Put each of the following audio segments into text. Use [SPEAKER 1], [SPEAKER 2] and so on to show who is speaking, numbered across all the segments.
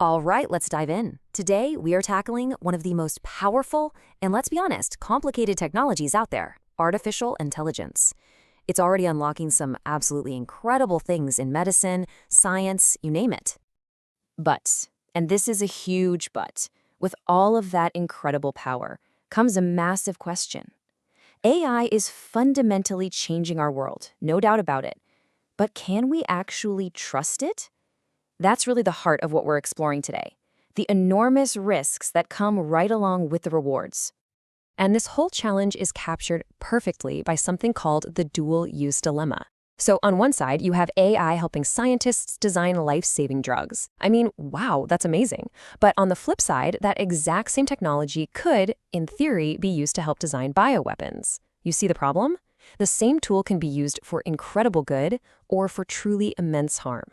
[SPEAKER 1] All right, let's dive in. Today, we are tackling one of the most powerful and, let's be honest, complicated technologies out there, artificial intelligence. It's already unlocking some absolutely incredible things in medicine, science, you name it. But, and this is a huge but, with all of that incredible power comes a massive question. AI is fundamentally changing our world, no doubt about it. But can we actually trust it? That's really the heart of what we're exploring today, the enormous risks that come right along with the rewards. And this whole challenge is captured perfectly by something called the dual-use dilemma. So on one side, you have AI helping scientists design life-saving drugs. I mean, wow, that's amazing. But on the flip side, that exact same technology could, in theory, be used to help design bioweapons. You see the problem? The same tool can be used for incredible good or for truly immense harm.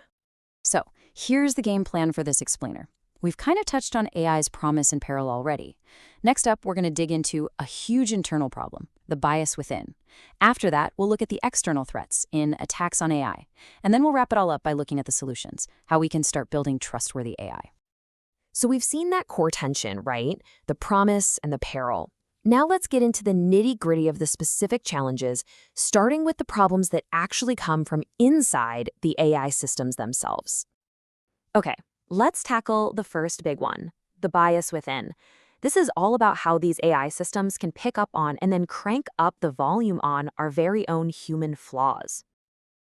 [SPEAKER 2] So, here's the game plan for this explainer. We've kind of touched on AI's promise and peril already. Next up, we're going to dig into a huge internal problem, the bias within. After that, we'll look at the external threats in attacks on AI. And then we'll wrap it all up by looking at the solutions, how we can start building trustworthy AI.
[SPEAKER 1] So we've seen that core tension, right? The promise and the peril. Now let's get into the nitty-gritty of the specific challenges, starting with the problems that actually come from inside the AI systems themselves. Okay, let's tackle the first big one, the bias within. This is all about how these AI systems can pick up on and then crank up the volume on our very own human flaws.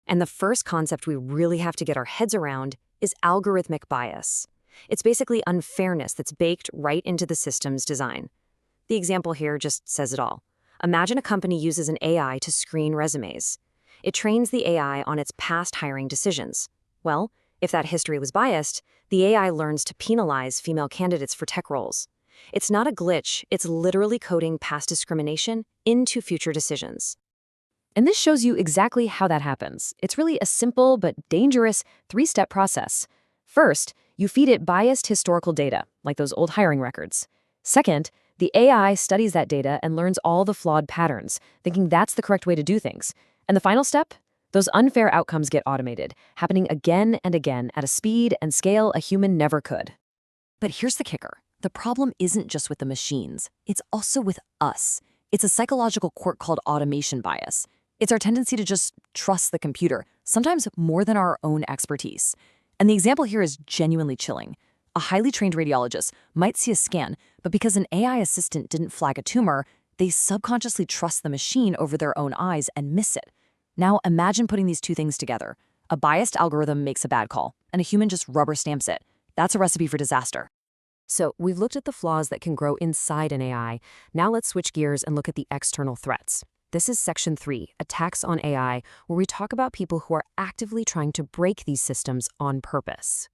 [SPEAKER 1] And the first concept we really have to get our heads around is algorithmic bias. It's basically unfairness that's baked right into the system's design. The example here just says it all. Imagine a company uses an AI to screen resumes. It trains the AI on its past hiring decisions. Well, if that history was biased, the AI learns to penalize female candidates for tech roles. It's not a glitch, it's literally coding past discrimination into future decisions. And this shows you exactly how that happens. It's really a simple but dangerous three-step process. First, you feed it biased historical data, like those old hiring records. Second, the AI studies that data and learns all the flawed patterns, thinking that's the correct way to do things. And the final step? Those unfair outcomes get automated, happening again and again at a speed and scale a human never could. But here's the kicker. The problem isn't just with the machines. It's also with us. It's a psychological quirk called automation bias. It's our tendency to just trust the computer, sometimes more than our own expertise. And the example here is genuinely chilling. A highly trained radiologist might see a scan, but because an AI assistant didn't flag a tumor, they subconsciously trust the machine over their own eyes and miss it. Now imagine putting these two things together. A biased algorithm makes a bad call, and a human just rubber stamps it. That's a recipe for disaster. So we've looked at the flaws that can grow inside an AI. Now let's switch gears and look at the external threats. This is Section 3, Attacks on AI, where we talk about people who are actively trying to break these systems on purpose.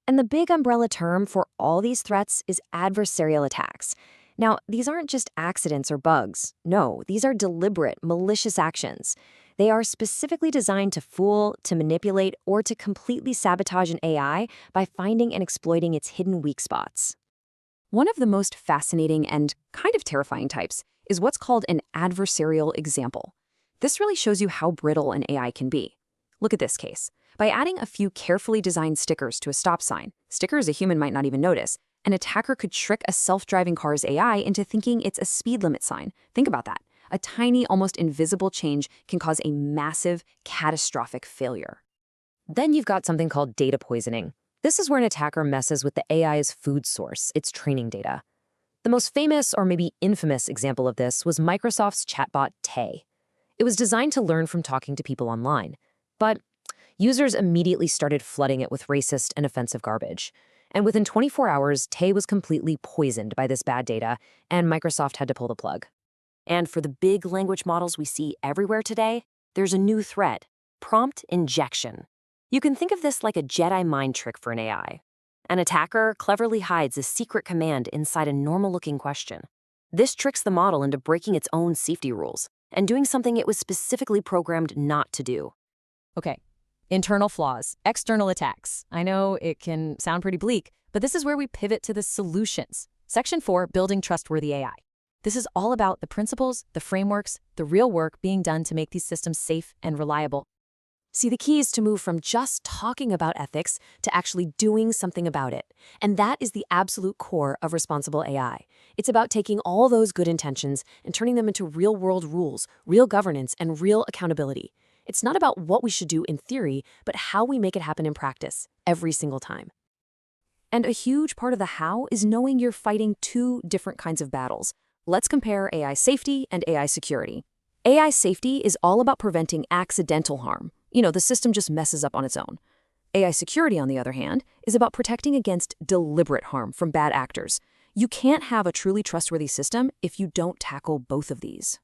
[SPEAKER 1] And the big umbrella term for all these threats is adversarial attacks. Now, these aren't just accidents or bugs. No, these are deliberate, malicious actions. They are specifically designed to fool, to manipulate, or to completely sabotage an AI by finding and exploiting its hidden weak spots. One of the most fascinating and kind of terrifying types is what's called an adversarial example. This really shows you how brittle an AI can be. Look at this case. By adding a few carefully designed stickers to a stop sign, stickers a human might not even notice, an attacker could trick a self-driving car's AI into thinking it's a speed limit sign. Think about that. A tiny, almost invisible change can cause a massive, catastrophic failure. Then you've got something called data poisoning. This is where an attacker messes with the AI's food source, its training data. The most famous, or maybe infamous, example of this was Microsoft's chatbot Tay. It was designed to learn from talking to people online, but users immediately started flooding it with racist and offensive garbage. And within 24 hours, Tay was completely poisoned by this bad data, and Microsoft had to pull the plug. And for the big language models we see everywhere today, there's a new threat: prompt injection. You can think of this like a Jedi mind trick for an AI. An attacker cleverly hides a secret command inside a normal-looking question. This tricks the model into breaking its own safety rules and doing something it was specifically programmed not to do. Okay, internal flaws, external attacks. I know it can sound pretty bleak, but this is where we pivot to the solutions. Section 4, Building Trustworthy AI. This is all about the principles, the frameworks, the real work being done to make these systems safe and reliable. See, the key is to move from just talking about ethics to actually doing something about it. And that is the absolute core of responsible AI. It's about taking all those good intentions and turning them into real-world rules, real governance, and real accountability. It's not about what we should do in theory, but how we make it happen in practice, every single time. And a huge part of the how is knowing you're fighting two different kinds of battles. Let's compare AI safety and AI security. AI safety is all about preventing accidental harm. The system just messes up on its own. AI security, on the other hand, is about protecting against deliberate harm from bad actors. You can't have a truly trustworthy system if you don't tackle both of these.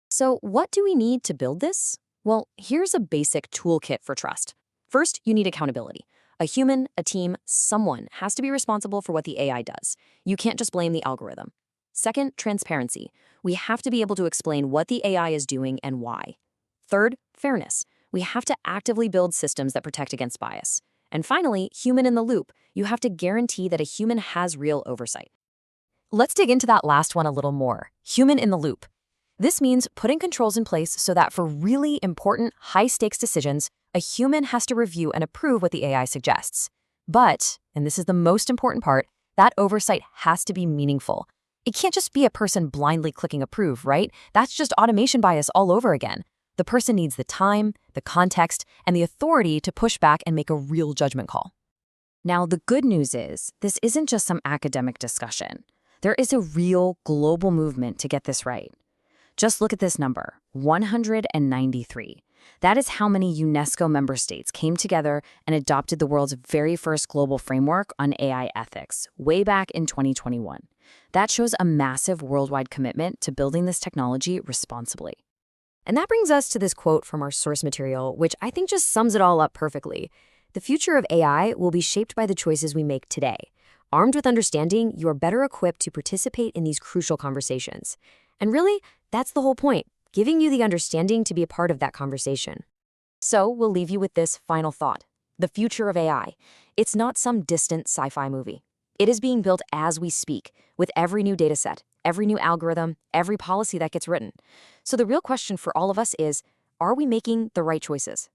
[SPEAKER 1] So what do we need to build this? Well, here's a basic toolkit for trust. First, you need accountability. A human, a team, someone has to be responsible for what the AI does. You can't just blame the algorithm. Second, transparency. We have to be able to explain what the AI is doing and why. Third, fairness. We have to actively build systems that protect against bias. And finally, human in the loop. You have to guarantee that a human has real oversight. Let's dig into that last one a little more. Human in the loop. This means putting controls in place so that for really important, high-stakes decisions, a human has to review and approve what the AI suggests. But, and this is the most important part, that oversight has to be meaningful. It can't just be a person blindly clicking approve, right? That's just automation bias all over again. The person needs the time, the context, and the authority to push back and make a real judgment call. Now, the good news is, this isn't just some academic discussion. There is a real global movement to get this right. Just look at this number, 193. That is how many UNESCO member states came together and adopted the world's very first global framework on AI ethics, way back in 2021. That shows a massive worldwide commitment to building this technology responsibly. And that brings us to this quote from our source material, which I think just sums it all up perfectly. The future of AI will be shaped by the choices we make today. Armed with understanding, you are better equipped to participate in these crucial conversations. And really, that's the whole point, giving you the understanding to be a part of that conversation. So we'll leave you with this final thought. The future of AI. It's not some distant sci-fi movie. It is being built as we speak, with every new dataset, every new algorithm, every policy that gets written. So the real question for all of us is, are we making the right choices?